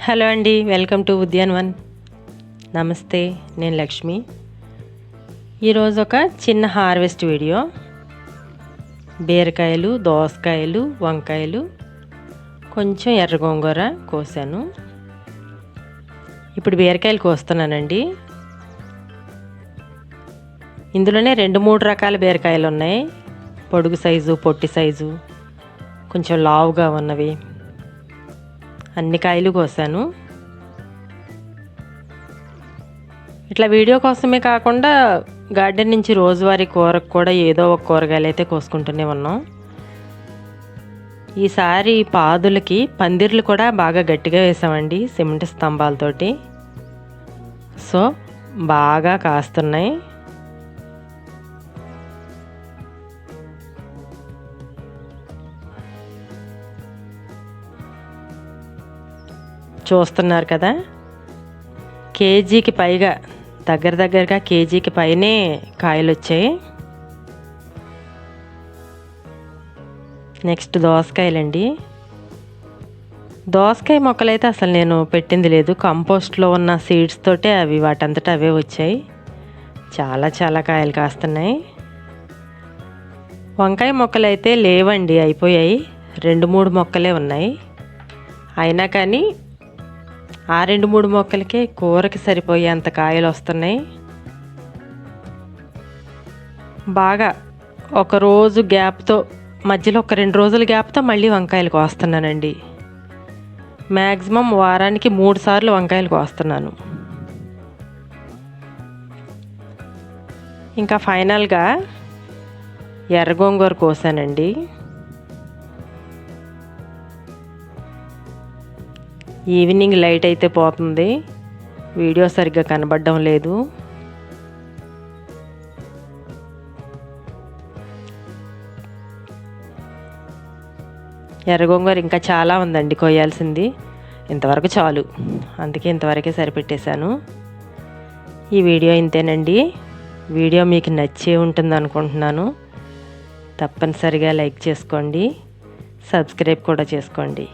Hello అండి, welcome to ఉద్యానవన్. నమస్తే, నేను లక్ష్మి. ఈరోజు ఒక చిన్న హార్వెస్ట్ వీడియో. బీరకాయలు, దోసకాయలు, వంకాయలు, కొంచెం ఎర్ర గోంగూర కోసాను. ఇప్పుడు బీరకాయలు కోస్తున్నానండి. ఇందులోనే 2-3 రకాల బీరకాయలు ఉన్నాయి. పొడుగు సైజు, పొట్టి సైజు, కొంచెం లావుగా ఉన్నవి, అన్ని కాయలు కోసాను. ఇట్లా వీడియో కోసమే కాకుండా గార్డెన్ నుంచి రోజువారీ కూరకు కూడా ఏదో ఒక కూరగాయలు అయితే కోసుకుంటూనే ఉన్నాం. ఈసారి పాదులకి పందిర్లు కూడా బాగా గట్టిగా వేసామండి, సిమెంట్ స్తంభాలతోటి. సో బాగా కాస్తున్నాయి. చూస్తున్నారు కదా, కేజీకి పైగా, దగ్గరగా కేజీకి పైనే కాయలు వచ్చాయి. నెక్స్ట్ దోసకాయలండి. దోసకాయ మొక్కలైతే అసలు నేను పెట్టింది లేదు, కంపోస్ట్లో ఉన్న సీడ్స్ తోటే అవి వాటంతటా అవే వచ్చాయి. చాలా కాయలు కాస్తున్నాయి. వంకాయ మొక్కలు అయితే లేవండి, అయిపోయాయి. 2-3 మొక్కలే ఉన్నాయి. అయినా కానీ ఆ 2-3 మొక్కలకే కూరకి సరిపోయేంత కాయలు వస్తున్నాయి. బాగా ఒక రోజు గ్యాప్తో, మధ్యలో ఒక 2 రోజుల గ్యాప్తో మళ్ళీ వంకాయలు కోస్తున్నానండి. మ్యాక్సిమం వారానికి 3 సార్లు వంకాయలు కోస్తున్నాను. ఇంకా ఫైనల్గా ఎర్ర గోంగూర కోసానండి. ఈవినింగ్ లైట్ అయితే పోతుంది, వీడియో సరిగ్గా కనబడడం లేదు. ఎర్రగోంగూర ఇంకా చాలా ఉందండి కోయాల్సింది. ఇంతవరకు చాలు, అందుకే ఇంతవరకే సరిపెట్టేశాను. ఈ వీడియో ఇంతేనండి. వీడియో మీకు నచ్చే ఉంటుంది అనుకుంటున్నాను. తప్పనిసరిగా లైక్ చేసుకోండి, సబ్స్క్రైబ్ కూడా చేసుకోండి.